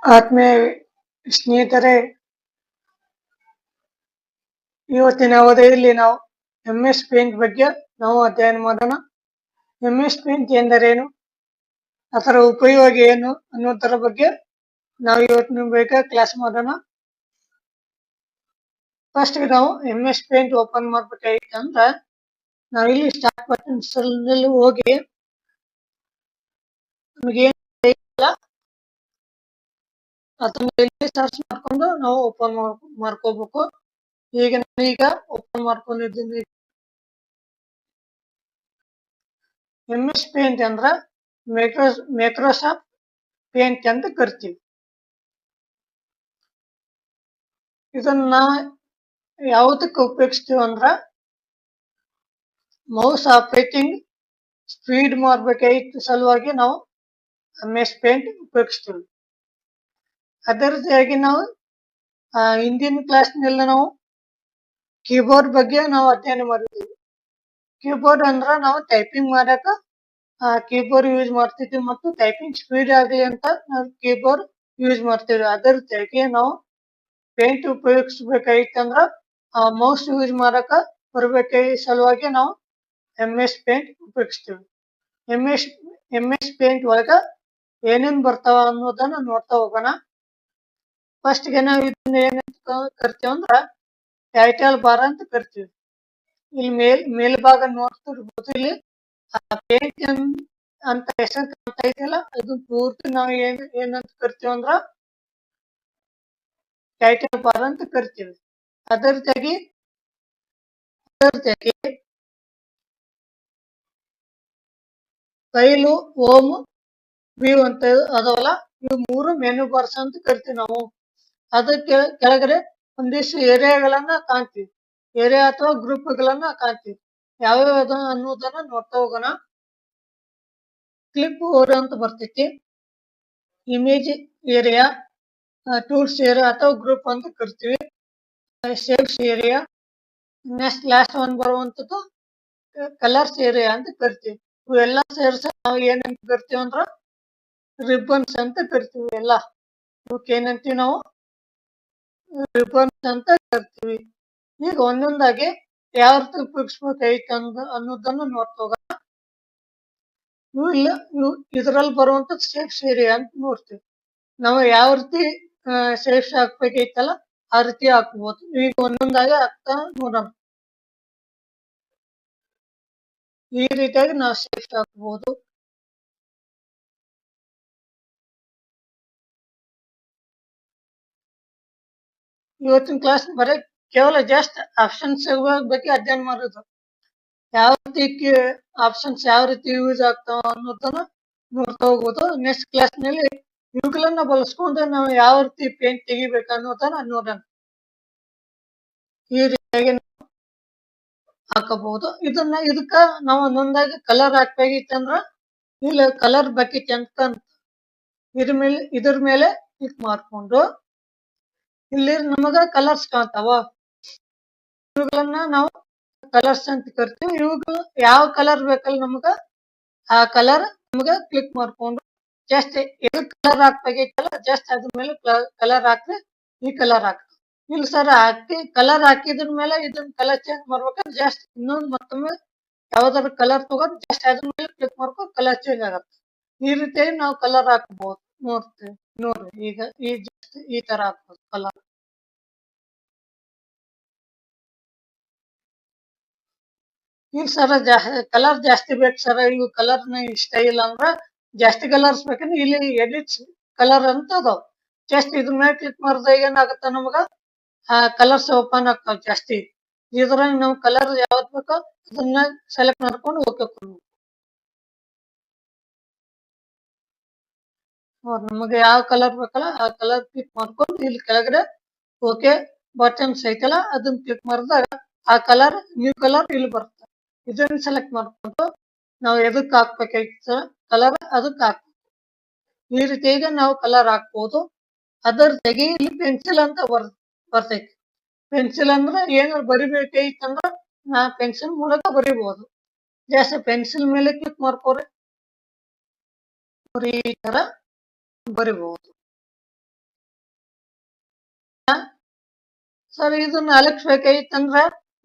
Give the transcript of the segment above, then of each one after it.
ಆತ್ಮೀಯ ಸ್ನೇಹಿತರೆ, ಇವತ್ತಿನ ಅವಧಿಯಲ್ಲಿ ನಾವು ಎಂಎಸ್ ಪೇಂಟ್ ಬಗ್ಗೆ ಅಧ್ಯಯನ ಮಾಡೋಣ. ಎಂಎಸ್ ಪೇಂಟ್ ಎಂದರೇನು, ಅದರ ಉಪಯೋಗ ಏನು ಅನ್ನೋದರ ಬಗ್ಗೆ ನಾವು ಇವತ್ತಿನ ಬೇಕಾದ ಕ್ಲಾಸ್ ಮಾಡೋಣ. ಫಸ್ಟ್ ನಾವು ಎಂಎಸ್ ಪೇಂಟ್ ಓಪನ್ ಮಾಡ್ಬೇಕಾಗಿತ್ತು ಅಂದ್ರೆ ನಾವಿಲ್ಲಿ ಸ್ಟಾರ್ಟ್ ಬಟನ್ ಹೋಗಿ ನಮಗೇನು ಅದನ್ನ ಇಲ್ಲಿ ಸರ್ಚ್ ಮಾಡ್ಕೊಂಡು ನಾವು ಓಪನ್ ಮಾಡ್ಕೋಬೇಕು. ಈಗ ಓಪನ್ ಮಾಡ್ಕೊಂಡಿದ್ದೀನಿ. ಎಂಎಸ್ ಪೇಂಟ್ ಅಂದ್ರ ಮೈಕ್ರೋಸಾಫ್ಟ್ ಪೇಂಟ್ ಅಂತ ಕರಿತೀವಿ. ಇದನ್ನ ಯಾವುದಕ್ಕೆ ಉಪಯೋಗಿಸ್ತೀವಿ ಅಂದ್ರ ಮೌಸ್ ಆಪರೇಟಿಂಗ್ ಸ್ಪೀಡ್ ಮಾಡ್ಬೇಕಾಗಿತ್ತು ಸಲುವಾಗಿ ನಾವು ಎಂಎಸ್ ಪೇಂಟ್ ಉಪಯೋಗಿಸ್ತೀವಿ. ಅದೇ ರೀತಿಯಾಗಿ ನಾವು ಹಿಂದಿನ ಕ್ಲಾಸ್ನಲ್ಲಿ ನಾವು ಕೀಬೋರ್ಡ್ ಬಗ್ಗೆ ನಾವು ಅಧ್ಯಯನ ಮಾಡಿದ್ದೀವಿ. ಕೀಬೋರ್ಡ್ ಅಂದ್ರ ನಾವು ಟೈಪಿಂಗ್ ಮಾಡಕ ಕೀಬೋರ್ಡ್ ಯೂಸ್ ಮಾಡ್ತಿದ್ವಿ ಮತ್ತು ಟೈಪಿಂಗ್ ಸ್ಪೀಡ್ ಆಗಲಿ ಅಂತ ನಾವು ಕೀಬೋರ್ಡ್ ಯೂಸ್ ಮಾಡ್ತೀವಿ. ಅದೇ ರೀತಿಯಾಗಿ ನಾವು ಪೇಂಟ್ ಉಪಯೋಗಿಸ್ಬೇಕಾಗಿತ್ತಂದ್ರ ಮೌಸ್ ಯೂಸ್ ಮಾಡಕ ಬರ್ಬೇಕಾಗಿ ಸಲುವಾಗಿ ನಾವು ಎಂಎಸ್ ಪೇಂಟ್ ಉಪಯೋಗಿಸ್ತೀವಿ. ಎಂಎಸ್ ಪೇಂಟ್ ಒಳಗ ಏನೇನ್ ಬರ್ತಾವ ಅನ್ನೋದನ್ನ ನೋಡ್ತಾ ಹೋಗೋಣ. ಫಸ್ಟ್ ಗೆ ನಾವು ಇದನ್ನ ಏನಂತ ಕರಿತೀವಿ ಅಂದ್ರ ಟೈಟಲ್ ಬಾರ್ ಅಂತ ಕರಿತೀವಿ. ಇಲ್ಲಿ ಮೇಲ್ಭಾಗ ನೋಡ್ತಿರ್ಬೋದು, ಇಲ್ಲಿ ಪೇಂಟ್ ಅಂತ ಹೆಸರು ಕಾಣ್ತಾ ಇದೆಯಲ್ಲ, ಅದು ಪೂರ್ತಿ ನಾವು ಏನಂತ ಕರಿತೀವಿ ಅಂದ್ರ ಟೈಟಲ್ ಬಾರ್ ಅಂತ ಕರಿತೀವಿ. ಅದೇ ರೀತಿಯಾಗಿ ಫೈಲು, ಹೋಮ್, ವ್ಯೂ ಅಂತ ಅದಾವಲ್ಲ, ಇವು ಮೂರು ಮೆನು ಬಾರ್ಸ್ ಅಂತ ಕರಿತೀವಿ ನಾವು. ಅದಕ್ಕೆ ಕೆಳಗಡೆ ಒಂದಿಷ್ಟು ಏರಿಯಾಗಳನ್ನ ಕಾಣ್ತೀವಿ, ಏರಿಯಾ ಅಥವಾ ಗ್ರೂಪ್ಗಳನ್ನ ಕಾಣ್ತೀವಿ. ಯಾವ್ಯಾವ ಅನ್ನೋದನ್ನ ನೋಡ್ತಾ ಹೋಗೋಣ. ಕ್ಲಿಪ್ ಓವರ್ ಅಂತ ಬರ್ತೈತಿ, ಇಮೇಜ್ ಏರಿಯಾ, ಟೂಲ್ಸ್ ಏರಿಯಾ ಅಥವಾ ಗ್ರೂಪ್ ಅಂತ ಕರಿತೀವಿ, shapes area, next last one ಬರುವಂತದ್ದು ಕಲರ್ಸ್ ಏರಿಯಾ ಅಂತ ಕರಿತೀವಿ. ಇವೆಲ್ಲ ಸೇರ್ಸ ನಾವು ಏನಂತ ಕರಿತೀವಿ ಅಂದ್ರ ರಿಬ್ಬನ್ಸ್ ಅಂತ ಕರಿತೀವಿ. ಎಲ್ಲ ಇವಕ್ಕೆ ಏನಂತೀವಿ ನಾವು ರಿಬ್ಬನ್ಸ್ ಅಂತ ಕರಿತೀವಿ. ಈಗ ಒಂದೊಂದಾಗಿ ಯಾವ ರೀತಿ ಉಪಯೋಗಿಸ್ಬೇಕಾಯ್ತು ಅನ್ನೋದನ್ನು ನೋಡ್ತಾ ಹೋಗೋಣ. ಇದರಲ್ಲಿ ಬರುವಂತ ಶೇಪ್ಸ್ ಏರಿಯಾ ಅಂತ ನೋಡ್ತೀವಿ. ನಾವು ಯಾವ ರೀತಿ ಶೇಪ್ಸ್ ಹಾಕ್ಬೇಕೈತಲ್ಲ ಆ ರೀತಿ ಹಾಕ್ಬೋದು. ಈಗ ಒಂದೊಂದಾಗಿ ಹಾಕ್ತಾ ನೋಡೋಣ. ಈ ರೀತಿಯಾಗಿ ನಾವು ಶೇಪ್ಸ್ ಹಾಕ್ಬಹುದು. ಇವತ್ತಿನ ಕ್ಲಾಸ್ ಬರೀ ಕೇವಲ ಜಸ್ಟ್ ಆಪ್ಷನ್ಸ್ ಬಗ್ಗೆ ಅಧ್ಯಯನ ಮಾಡೋದು. ಯಾವ ರೀತಿ ಆಪ್ಷನ್ಸ್ ಯಾವ ರೀತಿ ಯೂಸ್ ಆಗ್ತಾವ ಅನ್ನೋದನ್ನ ನೋಡ್ತಾ ಹೋಗ್ಬೋದು. ನೆಕ್ಸ್ಟ್ ಕ್ಲಾಸ್ ನಲ್ಲಿ ಇವುಗಳನ್ನ ಬಳಸ್ಕೊಂಡು ನಾವು ಯಾವ ರೀತಿ ಪೇಂಟ್ ತೆಗಿಬೇಕು ಅನ್ನೋದನ್ನ ನೋಡೋಣ. ಈ ರೀತಿಯಾಗಿ ಹಾಕಬಹುದು. ಇದಕ್ಕ ನಾವು ಒಂದೊಂದಾಗಿ ಕಲರ್ ಹಾಕ್ಬೇಕಿತ್ತಂದ್ರ ಇಲ್ಲಿ ಕಲರ್ ಬಕೆಟ್ ಅಂತ ಇದ್ರ ಮೇಲೆ ಕ್ಲಿಕ್ ಮಾಡ್ಕೊಂಡು ಇಲ್ಲಿ ನಮಗ ಕಲರ್ಸ್ ಕಾಣ್ತಾವ. ಇವುಗಳನ್ನ ನಾವು ಕಲರ್ಸ್ ಅಂತ ಕರಿತೀವಿ. ಇವುಗಳು ಯಾವ ಕಲರ್ ಬೇಕಲ್ಲ ನಮಗ ಆ ಕಲರ್ ನಮಗ ಕ್ಲಿಕ್ ಮಾಡ್ಕೊಂಡು ಜಸ್ಟ್ ಎಲ್ಲಿ ಕಲರ್ ಹಾಕ್ಬೇಕೈತಲ್ಲ ಜಸ್ಟ್ ಅದ್ರ ಮೇಲೆ ಕಲರ್ ಹಾಕ್ರಿ, ಈ ಕಲರ್ ಹಾಕ್ರಿ. ಇಲ್ಲಿ ಸರ್ ಕಲರ್ ಹಾಕಿದ್ರ ಮೇಲೆ ಇದನ್ನ ಕಲರ್ ಚೇಂಜ್ ಮಾಡ್ಬೇಕಾದ್ರೆ ಜಸ್ಟ್ ಇನ್ನೊಂದು ಮತ್ತೊಮ್ಮೆ ಯಾವ್ದಾದ್ರು ಕಲರ್ ತಗೊಂಡು ಜಸ್ಟ್ ಅದ್ರ ಮೇಲೆ ಕ್ಲಿಕ್ ಮಾಡ್ಕೊಂಡು ಕಲರ್ ಚೇಂಜ್ ಆಗತ್ತೆ. ಈ ರೀತಿಯಾಗಿ ನಾವು ಕಲರ್ ಹಾಕ್ಬಹುದು. ನೋಡ್ರಿ ಈಗ ಜಸ್ಟ್ ಈ ತರ ಹಾಕ್ಬೋದು ಕಲರ್. ಈಗ ಸರ್ ಕಲರ್ ಜಾಸ್ತಿ ಬೇಕು ಸರ್, ಇವು ಕಲರ್ ಇಷ್ಟ ಇಲ್ಲ ಅಂದ್ರ ಜಾಸ್ತಿ ಕಲರ್ಸ್ ಬೇಕಂದ್ರೆ ಇಲ್ಲಿ ಎಡಿಟ್ಸ್ ಕಲರ್ ಅಂತ ಅದಾವ. ಜಸ್ಟ್ ಇದ್ರ ಮೇಲೆ ಕ್ಲಿಕ್ ಮಾಡಿದಾಗ ಏನಾಗತ್ತ ನಮಗ ಕಲರ್ಸ್ ಓಪನ್ ಆಗ್ತಾವ ಜಾಸ್ತಿ. ಇದ್ರಾಗ ನಾವು ಕಲರ್ ಯಾವ್ದು ಬೇಕೋ ಅದನ್ನ ಸೆಲೆಕ್ಟ್ ಮಾಡ್ಕೊಂಡು ಓಕೆ ಕೊಡ್ಬೇಕು. ನಮಗೆ ಯಾವ ಕಲರ್ ಬೇಕಲ್ಲ ಆ ಕಲರ್ ಕ್ಲಿಕ್ ಮಾಡ್ಕೊಂಡು ಇಲ್ಲಿ ಕೆಳಗಡೆ ಓಕೆ ಬಟನ್ಸ್ ಐತಲ್ಲ ಅದನ್ನ ಕ್ಲಿಕ್ ಮಾಡಿದಾಗ ಆ ಕಲರ್ ನ್ಯೂ ಕಲರ್ ಇಲ್ಲಿ ಬರುತ್ತೆ. ಇದನ್ನ ಸೆಲೆಕ್ಟ್ ಮಾಡ್ಕೊಂಡು ನಾವು ಎದಕ್ ಹಾಕ್ಬೇಕಾಗಿತ್ತು ಕಲರ್ ಅದಕ್ಕೆ ಹಾಕ್ಬೇಕು. ಈ ರೀತಿಯಾಗಿ ನಾವು ಕಲರ್ ಹಾಕ್ಬೋದು. ಅದರ ತೆಗಿ ಇಲ್ಲಿ ಪೆನ್ಸಿಲ್ ಅಂತ ಬರ್ತೈತಿ. ಪೆನ್ಸಿಲ್ ಅಂದ್ರೆ ಏನಾದ್ರು ಬರಿಬೇಕಾಗಿತ್ತಂದ್ರ ಪೆನ್ಸಿಲ್ ಮೂಲಕ ಬರಿಬಹುದು. ಜಾಸ್ತಿ ಪೆನ್ಸಿಲ್ ಮೇಲೆ ಕ್ಲಿಕ್ ಮಾಡ್ಕೋರಿ ಈ ತರ ಬರಿಬಹುದು. ಸರ್ ಇದನ್ನ ಅಲಕ್ಷಬೇಕೈತಂದ್ರ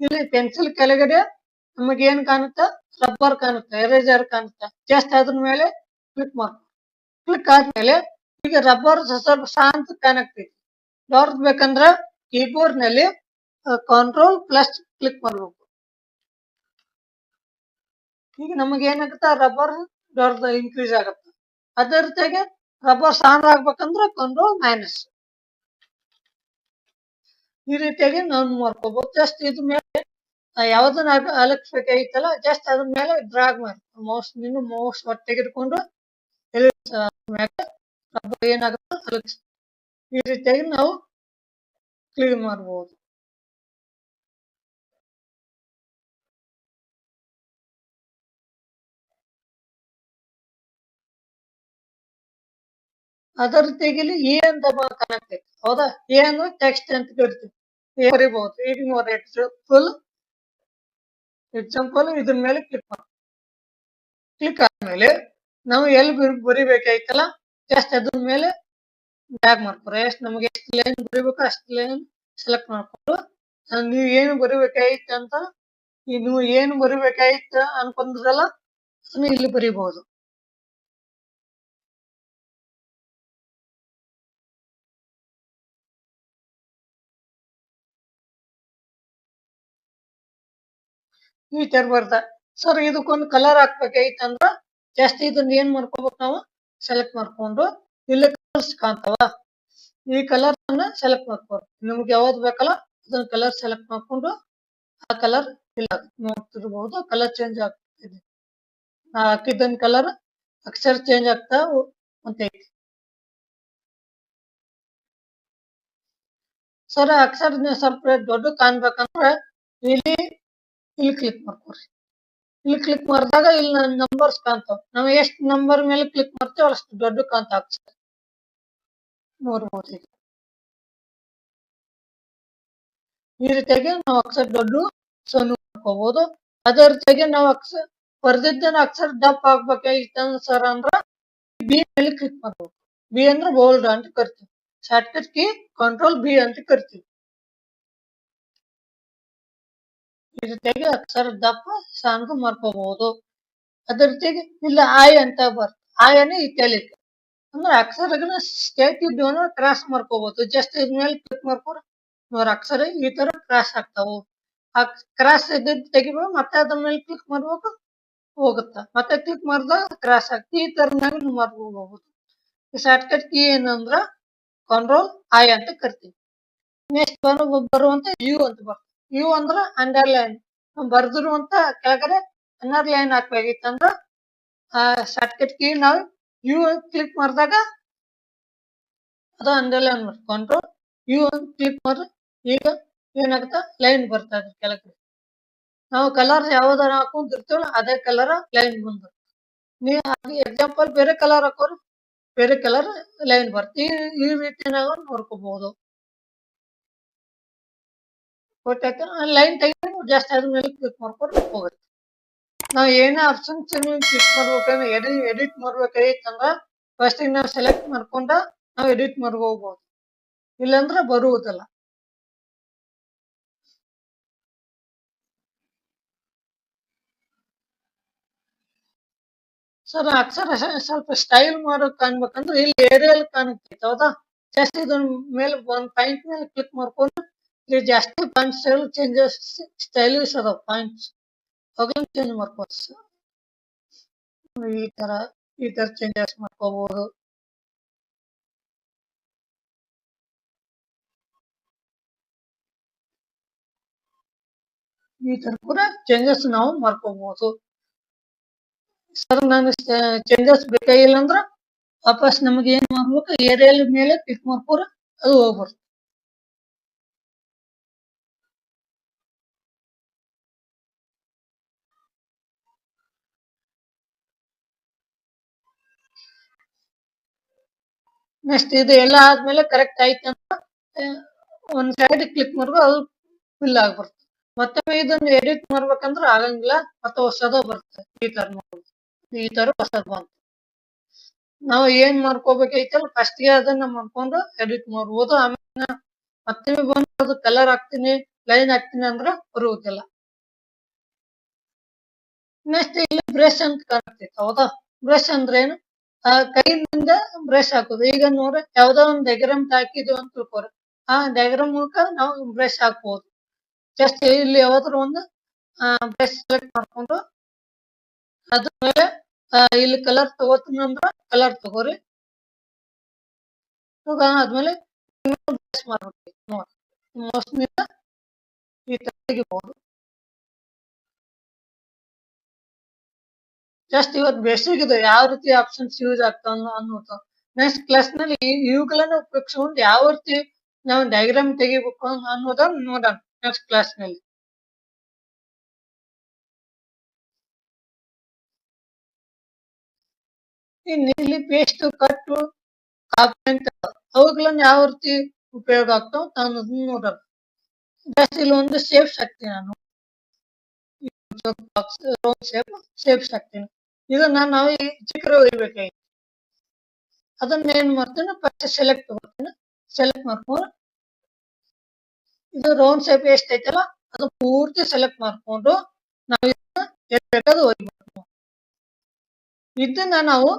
ಇಲ್ಲಿ ಪೆನ್ಸಿಲ್ ಕೆಳಗಡೆ ನಮಗೆ ಏನ್ ಕಾಣುತ್ತೆ, ರಬ್ಬರ್ ಕಾಣುತ್ತೆ, ಎರೇಜರ್ ಕಾಣುತ್ತೆ. ಜಸ್ಟ್ ಅದ್ರ ಮೇಲೆ ಕ್ಲಿಕ್ ಮಾಡಿ. ಕ್ಲಿಕ್ ಆದ್ಮೇಲೆ ಈಗ ರಬ್ಬರ್ ಸ್ವಲ್ಪ ಶಾಂತ ಕಾಣಕ್ತೈತಿ. ಡಾರ್ಕ್ ಬೇಕಂದ್ರ ಕೀಬೋರ್ಡ್ ನಲ್ಲಿ ಕಂಟ್ರೋಲ್ ಪ್ಲಸ್ ಕ್ಲಿಕ್ ಮಾಡ್ಬೇಕು. ಈಗ ನಮಗೆ ಏನಾಗುತ್ತೆ, ರಬ್ಬರ್ ಡಾರ್ಕ್ ಇನ್ಕ್ರೀಸ್ ಆಗುತ್ತೆ. ಅದೇ ರೀತಿಯಾಗಿ ರಬ್ಬರ್ ಸಣ್ಣ ಆಗ್ಬೇಕಂದ್ರೆ ಕಂಟ್ರೋಲ್ ಮೈನಸ್. ಈ ರೀತಿಯಾಗಿ ನಾವು ಮಾಡ್ಕೋಬಹುದು. ಜಸ್ಟ್ ಇದ್ರ ಮೇಲೆ ಯಾವ್ದನ್ನ ಅಲಕ್ಷಬೇಕಾಗಿತ್ತಲ್ಲ, ಜಸ್ಟ್ ಅದ್ರ ಮೇಲೆ ಡ್ರಾಗ್ ಮಾಡಿ ಮೌಸ್ ತೆಗೆದುಕೊಂಡು ರಬ್ಬರ್ ಏನಾಗುತ್ತೆ ಅಲಕ್ಷ. ಈ ರೀತಿಯಾಗಿ ನಾವು ಕ್ಲೀನ್ ಮಾಡಬಹುದು. ಅದೇ ರೀತಿಯಾಗಿ ಇಲ್ಲಿ ಎ ಅಂತ ಕನೆಕ್ಟ್ ಐತಿ, ಹೌದಾ? ಎ ಅಂದ್ರೆ ಟೆಕ್ಸ್ಟ್ ಅಂತ ಕರಿತೀವಿ. ಎ ಬರಿಬಹುದು. ಫುಲ್ ಎಕ್ಸಾಂಪಲ್ ಇದ್ರ ಮೇಲೆ ಕ್ಲಿಕ್ ಮಾಡಿ. ಕ್ಲಿಕ್ ಆದ್ಮೇಲೆ ನಾವು ಎಲ್ಲಿ ಬರಿಬೇಕಾಯ್ತಲ್ಲ, ಜಸ್ಟ್ ಅದ್ರ ಮೇಲೆ ಡ್ರ್ಯಾಗ್ ಮಾಡ್ಕೊರಿ. ನಮಗೆ ಎಷ್ಟು ಲೈನ್ ಬರಿಬೇಕು ಅಷ್ಟು ಲೈನ್ ಸೆಲೆಕ್ಟ್ ಮಾಡ್ಕೊಂಡು ನೀವು ಏನು ಬರಿಬೇಕಾಯ್ತು ಅಂತ, ನೀವು ಏನು ಬರಿಬೇಕಾಯ್ತು ಅನ್ಕೊಂಡ್ರಲ್ಲ ಅದನ್ನ ಇಲ್ಲಿ ಬರಿಬಹುದು. ಈ ತರ ಬರ್ತಾ. ಸರ್ ಇದಕ್ಕೊಂದು ಕಲರ್ ಹಾಕ್ಬೇಕಾಯ್ತಂದ್ರ ಜಸ್ಟ್ ಇದನ್ನ ಏನ್ ಮಾಡ್ಕೋಬೇಕು, ನಾವು ಸೆಲೆಕ್ಟ್ ಮಾಡ್ಕೊಂಡು ಇಲ್ಲಿ ಕಲರ್ಸ್ ಕಾಣ್ತಾವ, ಈ ಕಲರ್ ಅನ್ನ ಸೆಲೆಕ್ಟ್ ಮಾಡ್ಕೋಬೇಕು. ನಿಮ್ಗೆ ಯಾವ್ದು ಬೇಕಲ್ಲ ಅದನ್ನ ಕಲರ್ ಸೆಲೆಕ್ಟ್ ಮಾಡ್ಕೊಂಡು ಆ ಕಲರ್ ಇಲ್ಲ ನೋಡ್ತಿರ್ಬಹುದು, ಕಲರ್ ಚೇಂಜ್ ಆಗ್ತಿದೆ. ಹಾಕಿದ್ದನ್ ಕಲರ್ ಅಕ್ಷರ ಚೇಂಜ್ ಆಗ್ತಾ ಅಂತ ಐತಿ. ಸರ್ ಅಕ್ಷರ ಸ್ವಲ್ಪ ದೊಡ್ಡ ಕಾಣ್ಬೇಕಂದ್ರೆ ಇಲ್ಲಿ ಕ್ಲಿಕ್ ಮಾಡ್ಕೊರಿ. ಇಲ್ಲಿ ಕ್ಲಿಕ್ ಮಾಡಿದಾಗ ಇಲ್ಲಿ ನಂಬರ್ಸ್ ಕಾಣ್ತಾವ. ನಾವು ಎಷ್ಟು ನಂಬರ್ ಮೇಲೆ ಕ್ಲಿಕ್ ಮಾಡ್ತೇವೆ ಅಷ್ಟು ದೊಡ್ಡ ಕಾಣ್ತಾ ಅಕ್ಷರ ನೋಡ್ಬೋದು. ಈಗ ಈ ರೀತಿಯಾಗಿ ನಾವು ಅಕ್ಷರ ದೊಡ್ಡ ಸಣ್ಣ ಮಾಡ್ಕೋಬಹುದು. ಅದೇ ರೀತಿಯಾಗಿ ನಾವು ಬರ್ದಿದ್ದನ್ನ ಅಕ್ಷರ ದಪ್ಪ ಆಗ್ಬೇಕಾಗಿತ್ತ ಸರ್ ಅಂದ್ರ ಬಿ ಮೇಲೆ ಕ್ಲಿಕ್ ಮಾಡ್ಬೇಕು. ಬಿ ಅಂದ್ರೆ ಬೋಲ್ಡ್ ಅಂತ ಕರಿತೀವಿ. ಶಾರ್ಟ್ಕಟ್ ಕೀ ಕಂಟ್ರೋಲ್ ಬಿ ಅಂತ ಕರಿತೀವಿ. ಈ ರೀತಿಯಾಗಿ ಅಕ್ಷರ ದಪ್ಪ ಸಣ್ಣದು ಮಾಡ್ಕೋಬಹುದು. ಅದೇ ರೀತಿಯಾಗಿ ಇಲ್ಲಿ ಆಯ್ ಅಂತ ಬರ್ತದೆ. ಆಯನೇ ಇಟ್ಯಾಲಿಕ್ ಅಂದ್ರೆ ಅಕ್ಷರಗಳನ್ನ ಸ್ಟೇಟ್ ಇದ್ದು ಕ್ರಾಸ್ ಮಾಡ್ಕೋಬಹುದು. ಜಸ್ಟ್ ಇದ್ಮೇಲೆ ಕ್ಲಿಕ್ ಮಾಡ್ಕೊಂಡು ನೋಡ್ರಿ ಅಕ್ಷರ ಈ ತರ ಕ್ರಾಸ್ ಆಗ್ತಾವು. ಆ ಕ್ರಾಸ್ ಇದ್ದಿದ್ದು ತೆಗಿಬೇಕು, ಮತ್ತೆ ಅದ್ರ ಮೇಲೆ ಕ್ಲಿಕ್ ಮಾಡ್ಬೇಕು, ಹೋಗುತ್ತ. ಮತ್ತೆ ಕ್ಲಿಕ್ ಮಾಡಿದಾಗ ಕ್ರಾಸ್ ಆಗ್ತಿ. ಈ ತರನಾಗ ಮಾಡ್ಕೋಬಹುದು. ಶಾರ್ಟ್ಕಟ್ ಕೀ ಏನಂದ್ರ ಕಂಟ್ರೋಲ್ ಐ ಅಂತ ಕರಿತೀವಿ. ನೆಕ್ಸ್ಟ್ ಬರುವಂತ ಯು ಅಂತ ಬರ್ತದೆ. ಯು ಅಂದ್ರ ಅಂಡರ್ಲೈನ್. ಬರ್ದಿರುವಂತ ಕೆಳಗಡೆ ಅಂಡರ್ಲೈನ್ ಹಾಕ್ಬೇಕಿತ್ತಂದ್ರ ಶಾರ್ಟ್ಕಟ್ ಕೀ ನಾವು ಯು ಕ್ಲಿಕ್ ಮಾಡಿದಾಗ ಅದು ಅಂಡರ್ಲೈನ್ ಮಾಡಿ ಕಂಟ್ರೋಲ್ ಯು ಕ್ಲಿಕ್ ಮಾಡ್ರಿ. ಈಗ ಏನಾಗುತ್ತ ಲೈನ್ ಬರ್ತಾ ಇದೆ ಕೆಳಗಡೆ. ನಾವು ಕಲರ್ ಯಾವ್ದಾರ ಹಾಕೊಂಡಿರ್ತೀವಲ್ಲ ಅದೇ ಕಲರ್ ಲೈನ್ ಬಂದ. ನೀವು ಎಕ್ಸಾಂಪಲ್ ಬೇರೆ ಕಲರ್ ಹಾಕೋರಿ, ಬೇರೆ ಕಲರ್ ಲೈನ್ ಬರ್ತಿ. ಈ ರೀತಿ ನಾವು ನೋಡ್ಕೋಬಹುದು. ಗೊತ್ತಾಯ್ತು. ಲೈನ್ ತೆಗೆದು ಜಸ್ಟ್ ಅದ್ರ ಮೇಲೆ ಕ್ಲಿಕ್ ಮಾಡ್ಕೊಂಡು ಹೋಗುತ್ತೆ. ನಾವು ಏನೇ ಆಪ್ಷನ್ ಕ್ಲಿಕ್ ಮಾಡ್ಬೇಕಂದ್ರೆ ಎಡಿಟ್ ಮಾಡ್ಬೇಕಾಗಿತ್ತಂದ್ರ ಫಸ್ಟ್ ನಾವು ಸೆಲೆಕ್ಟ್ ಮಾಡ್ಕೊಂಡ ನಾವು ಎಡಿಟ್ ಮಾಡ್ಕೋಬಹುದು. ಇಲ್ಲಾಂದ್ರೆ ಬರುವುದಿಲ್ಲ. ಸರ್ ಅಕ್ಷರ ಸ್ವಲ್ಪ ಸ್ಟೈಲ್ ಮಾಡೋಕ್ ಕಾಣ್ಬೇಕಂದ್ರೆ ಇಲ್ಲಿ ಏರಿಯಲ್ ಕಾಣುತ್ತೆ, ಹೌದಾ? ಜಾಸ್ತಿ ಇದ್ರ ಮೇಲೆ ಒಂದ್ ಪಾಯಿಂಟ್ ಮೇಲೆ ಕ್ಲಿಕ್ ಮಾಡ್ಕೊಂಡು ಇಲ್ಲಿ ಜಾಸ್ತಿ ಪಾಯಿಂಟ್ ಚೇಂಜಸ್ ಸ್ಟೈಲಿಶ್ ಅದಾವ ಪಾಯಿಂಟ್ಸ್, ಅವಾಗಲೂ ಚೇಂಜ್ ಮಾಡ್ಕೋಬಹುದು ಸರ್. ಈ ತರ ಚೇಂಜಸ್ ಮಾಡ್ಕೋಬಹುದು. ಈ ತರ ಕೂಡ ಚೇಂಜಸ್ ನಾವು ಮಾಡ್ಕೋಬಹುದು. ಸರ್ ನಾನು ಚೇಂಜಸ್ ಬೇಕಾಗಿಲ್ಲ ಅಂದ್ರ ವಾಪಸ್ ನಮಗೆ ಏನ್ ಮಾಡ್ಬೇಕು, ಏರಿಯಲ್ ಮೇಲೆ ಕ್ಲಿಕ್ ಮಾಡ್ಕೊರ ಅದು ಹೋಗ್ಬಾರ್ದು. ನೆಕ್ಸ್ಟ್ ಇದು ಎಲ್ಲ ಆದ್ಮೇಲೆ ಕರೆಕ್ಟ್ ಆಯ್ತು ಅಂತ ಒಂದ್ ಸೈಡ್ ಕ್ಲಿಕ್ ಮಾಡ್ಬೇಕು, ಅದು ಫಿಲ್ ಆಗ್ಬರ್ತದೆ. ಮತ್ತೆ ಇದನ್ನ ಎಡಿಟ್ ಮಾಡ್ಬೇಕಂದ್ರೆ ಆಗಂಗಿಲ್ಲ, ಮತ್ತೆ ಹೊಸದ ಬರ್ತದೆ. ಈ ತರ ಮಾಡ್ಬೋದು. ಈ ತರ ಹೊಸದ್ ಬಂತು. ನಾವು ಏನ್ ಮಾಡ್ಕೋಬೇಕೈತಲ್ಲ ಫಸ್ಟ್ ಗೆ ಅದನ್ನ ಮಾಡ್ಕೊಂಡು ಎಡಿಟ್ ಮಾಡ್ಬೋದು. ಆಮೇಲೆ ಮತ್ತೆ ಬಂದು ಅದು ಕಲರ್ ಹಾಕ್ತೀನಿ ಲೈನ್ ಹಾಕ್ತೀನಿ ಅಂದ್ರೆ ಬರುವುದಿಲ್ಲ. ನೆಕ್ಸ್ಟ್ ಇಲ್ಲಿ ಬ್ರಷ್ ಅಂತ ಕಾಣ್ತೈತೆ ಹೌದಾ. ಬ್ರಷ್ ಅಂದ್ರೆ ಏನು, ಕೈಯಿಂದ ಬ್ರಷ್ ಹಾಕೋದು. ಈಗ ನೋಡ್ರಿ ಯಾವ್ದೋ ಒಂದು ಡಯಾಗ್ರಾಮ್ ಹಾಕಿದ್ವಿ ಅಂತ ತಿಳ್ಕೊರಿ, ಆ ಡಯಾಗ್ರಾಮ್ ಮೂಲಕ ನಾವು ಬ್ರಷ್ ಹಾಕ್ಬೋದು. ಜಸ್ಟ್ ಇಲ್ಲಿ ಯಾವ್ದಾದ್ರು ಒಂದು ಬ್ರಷ್ ಸೆಲೆಕ್ಟ್ ಮಾಡ್ಕೊಂಡು ಅದ್ರ ಮೇಲೆ ಇಲ್ಲಿ ಕಲರ್ ತಗೋತೀನಿ ಅಂದ್ರ ಕಲರ್ ತಗೋರಿ. ಆದ್ಮೇಲೆ ಬ್ರಷ್ ಮಾಡ್ಬೇಕು ನೋಡಿ, ಮೌಸ್ನಿಂದ ಈ ತರ ತೆಗಿಬಹುದು. ಜಸ್ಟ್ ಇವತ್ತು ಬೇಸಿಕ್ ಇದೆ ಯಾವ ರೀತಿ ಆಪ್ಷನ್ಸ್ ಯೂಸ್ ಆಗ್ತಾವ ಅನ್ನೋದು. ನೆಕ್ಸ್ಟ್ ಕ್ಲಾಸ್ ನಲ್ಲಿ ಇವುಗಳನ್ನ ಉಪಯೋಗಿಸ್ಕೊಂಡು ಯಾವ ರೀತಿ ನಾವು ಡಯಾಗ್ರಾಮ್ ತೆಗಿಬೇಕು ಅನ್ನೋದನ್ನ ನೋಡೋಣ ನೆಕ್ಸ್ಟ್ ಕ್ಲಾಸ್ ನಲ್ಲಿ. ಇನ್ನು ಇಲ್ಲಿ ಪೇಸ್ಟ್ ಕಟ್ಟು ಕಾಪಿ ಅಂತ ಅವುಗಳನ್ನ ಯಾವ ರೀತಿ ಉಪಯೋಗ ಆಗ್ತಾವ ಅನ್ನೋದನ್ನ ನೋಡೋಣ. ಜಸ್ಟ್ ಇಲ್ಲಿ ಒಂದು ಶೇಪ್ಸ್ ಹಾಕ್ತೀನಿ ನಾನು, ಶೇಪ್ಸ್ ಹಾಕ್ತೀನಿ. ಇದನ್ನ ನಾವು ಈ ಚಿತ್ರ ಹೊಯ್ಬೇಕಾಗಿ ಅದನ್ನ ಏನ್ ಮಾಡ್ತೀನಿ, ಫಸ್ಟ್ ಸೆಲೆಕ್ಟ್ ತಗೋತೀನಿ. ಸೆಲೆಕ್ಟ್ ಮಾಡ್ಕೊಂಡು ಇದು ರೌಂಡ್ ಶೇಪ್ ಎಷ್ಟೈತಲ್ಲ ಅದು ಪೂರ್ತಿ ಸೆಲೆಕ್ಟ್ ಮಾಡ್ಕೊಂಡು ನಾವು ಇದನ್ನ ಬೇಕಾದ್ರೆ ಹೋಗ್ಬೇಕು. ಇದನ್ನ ನಾವು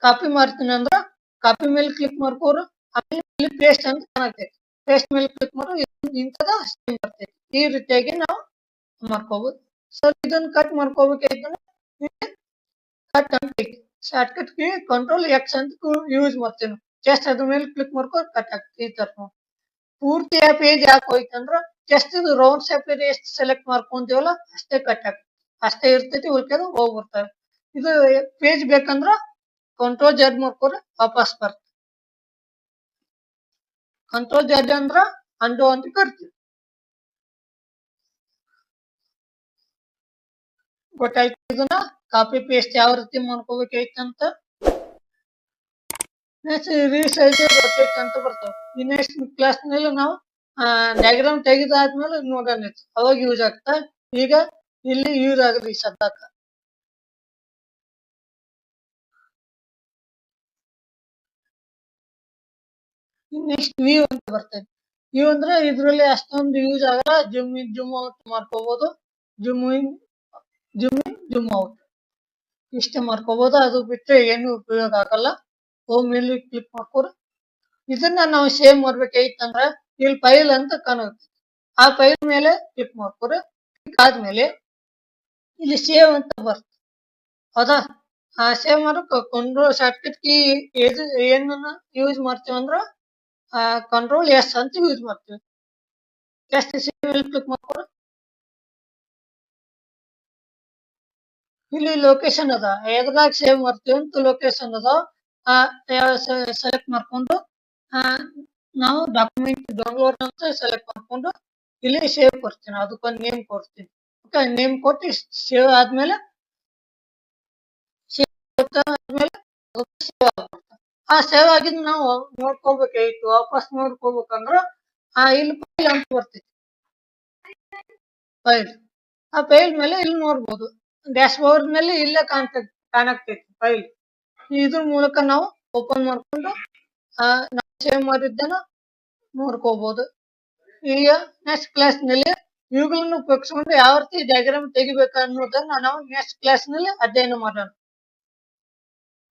ಕಾಪಿ ಮಾಡ್ತೀನಿ ಅಂದ್ರ ಕಾಪಿ ಮೇಲೆ ಕ್ಲಿಕ್ ಮಾಡ್ಕೋರು. ಆಮೇಲೆ ಇಲ್ಲಿ ಪೇಸ್ಟ್ ಅಂತ ಕಾಣತೈತಿ, ಪೇಸ್ಟ್ ಮೇಲೆ ಕ್ಲಿಕ್ ಮಾಡೋ ಇಂಥದ ಸೇಮ್ ಬರ್ತೈತಿ. ಈ ರೀತಿಯಾಗಿ ನಾವು ಮಾಡ್ಕೋಬಹುದು. ಸೊ ಇದನ್ನ ಕಟ್ ಮಾಡ್ಕೋಬೇಕಾಯ್ತಂದ್ರೆ ಕಟ್ ಅಂತ short cut key control X ಅಂತ ಯೂಸ್ ಮಾಡ್ತೀನಿ. ಜಸ್ಟ್ ಅದ್ರ ಮೇಲೆ ಕ್ಲಿಕ್ ಮಾಡ್ಕೊ ಕಟ್ ಆಗ್ತದೆ ಈ ತರ. ಪೂರ್ತಿ ಆ ಪೇಜ್ ಯಾಕೆ ಹೋಯ್ತಂದ್ರ ಜಸ್ಟ್ ಇದು ರೌಂಡ್ ಶೇಪ್ ಎಷ್ಟು ಸೆಲೆಕ್ಟ್ ಮಾಡ್ಕೊಂತೀವಲ್ಲ ಅಷ್ಟೇ ಕಟ್ ಆಗ್ತದೆ, ಅಷ್ಟೇ ಇರ್ತೈತಿ, ಉಳ್ಕೆದು ಹೋಗ್ಬಿಡ್ತವೆ. ಇದು ಪೇಜ್ ಬೇಕಂದ್ರ ಕಂಟ್ರೋಲ್ ಜೆಡ್ ಮಾಡ್ಕೊರಿ ವಾಪಸ್ ಬರ್ತದೆ. ಕಂಟ್ರೋಲ್ ಜೆಡ್ ಅಂದ್ರ ಅಂಡು ಅಂತ ಕರಿತೀವಿ. ಗೊತ್ತಾಯ್ತು ಇದನ್ನ ಕಾಪಿ ಪೇಸ್ಟ್ ಯಾವ ರೀತಿ ಮಾಡ್ಕೋಬೇಕೈತಂತ. ನೆಕ್ಸ್ಟ್ ರೀಸೈಜ್ ರೊಟೇಟ್ ಅಂತ ಬರ್ತವೆ. ಈ ನೆಕ್ಸ್ಟ್ ಕ್ಲಾಸ್ ನಲ್ಲಿ ನಾವು ಡಯಾಗ್ರಾಮ್ ತೆಗೆದಾದ್ಮೇಲೆ ನೋಡೋಣ, ಅವಾಗ ಯೂಸ್ ಆಗ್ತಾ. ಈಗ ಇಲ್ಲಿ ಯೂಸ್ ಆಗಲಿ ಸದ್ಯಕ್ಕ. ನೆಕ್ಸ್ಟ್ ವ್ಯೂ ಅಂತ ಬರ್ತೈತಿ. ವ್ಯೂ ಅಂದ್ರೆ ಇದ್ರಲ್ಲಿ ಅಷ್ಟೊಂದು ಯೂಸ್ ಆಗಲ್ಲ, ಜೂಮ್ ಇನ್ ಜೂಮ್ ಔಟ್ ಮಾಡ್ಕೋಬಹುದು. ಜೂಮ್ ಇನ್ ಜೂಮ್ ಔಟ್ ಇಷ್ಟೇ ಮಾಡ್ಕೋಬಹುದು, ಅದು ಬಿಟ್ಟರೆ ಏನು ಉಪಯೋಗ ಆಗಲ್ಲ. ಹೋಮ್ ಮೇಲೆ ಕ್ಲಿಕ್ ಮಾಡ್ಕೋರು. ಇದನ್ನ ನಾವು ಸೇವ್ ಮಾಡ್ಬೇಕೈತಂದ್ರ ಇಲ್ಲಿ ಫೈಲ್ ಅಂತ ಕಾಣುತ್ತೆ, ಆ ಫೈಲ್ ಮೇಲೆ ಕ್ಲಿಕ್ ಮಾಡ್ಕೋರಿ. ಕ್ಲಿಕ್ ಆದ್ಮೇಲೆ ಇಲ್ಲಿ ಸೇವ್ ಅಂತ ಬರ್ತದೆ ಹೌದಾ. ಸೇವ್ ಮಾಡಕ್ ಕಂಟ್ರೋಲ್ ಶಾರ್ಟ್ಕಟ್ ಕೀ ಏನನ್ನ ಯೂಸ್ ಮಾಡ್ತೀವಿ ಅಂದ್ರ ಕಂಟ್ರೋಲ್ ಎಸ್ ಅಂತ ಯೂಸ್ ಮಾಡ್ತೀವಿ. ಜಸ್ಟ್ ಸೇವ್ ಮೇಲೆ ಕ್ಲಿಕ್ ಮಾಡ್ಕೋರಿ. ಇಲ್ಲಿ ಲೊಕೇಶನ್ ಅದ, ಎದ್ರಾಗ ಸೇವ್ ಮಾಡ್ತೀವಿ ಅಂತ ಲೊಕೇಶನ್ ಅದ. ಸೆಲೆಕ್ಟ್ ಮಾಡ್ಕೊಂಡು ನಾವು ಡಾಕ್ಯುಮೆಂಟ್ ಡೌನ್ಲೋಡ್ ಅಂತ ಸೆಲೆಕ್ಟ್ ಮಾಡ್ಕೊಂಡು ಇಲ್ಲಿ ಸೇವ್ ಕೊಡ್ತೀನಿ, ಅದಕ್ಕೊಂದು ನೇಮ್ ಕೊಡ್ತೀನಿ. ಓಕೆ, ನೇಮ್ ಕೊಟ್ಟು ಸೇವ್ ಆದ್ಮೇಲೆ ಸೇವ್ ಆಗಿದ್ ನಾವು ನೋಡ್ಕೋಬೇಕಾಯ್ತು. ವಾಪಸ್ ನೋಡ್ಕೋಬೇಕಂದ್ರ ಇಲ್ಲಿ ಫೈಲ್ ಅಂತ ಬರ್ತೈತಿ, ಫೈಲ್. ಆ ಫೈಲ್ ಮೇಲೆ ಇಲ್ಲಿ ನೋಡ್ಬೋದು, ಡ್ಯಾಶ್ ಬೋರ್ಡ್ ನಲ್ಲಿ ಇಲ್ಲೇ ಕಾಣಾಕ್ತೈತಿ ಫೈಲ್. ಇದ್ರ ಮೂಲಕ ನಾವು ಓಪನ್ ಮಾಡ್ಕೊಂಡು ನಾವು ಸೇವ್ ಮಾಡಿದ್ದನ್ನ ನೋಡ್ಕೋಬಹುದು. ಈಗ ನೆಕ್ಸ್ಟ್ ಕ್ಲಾಸ್ ನಲ್ಲಿ ಇವುಗಳನ್ನು ಉಪಯೋಗಿಸ್ಕೊಂಡು ಯಾವ ರೀತಿ ಡಯಾಗ್ರಾಮ್ ತೆಗಿಬೇಕು ಅನ್ನೋದನ್ನ ನಾವು ನೆಕ್ಸ್ಟ್ ಕ್ಲಾಸ್ ನಲ್ಲಿ ಅಧ್ಯಯನ ಮಾಡೋಣ.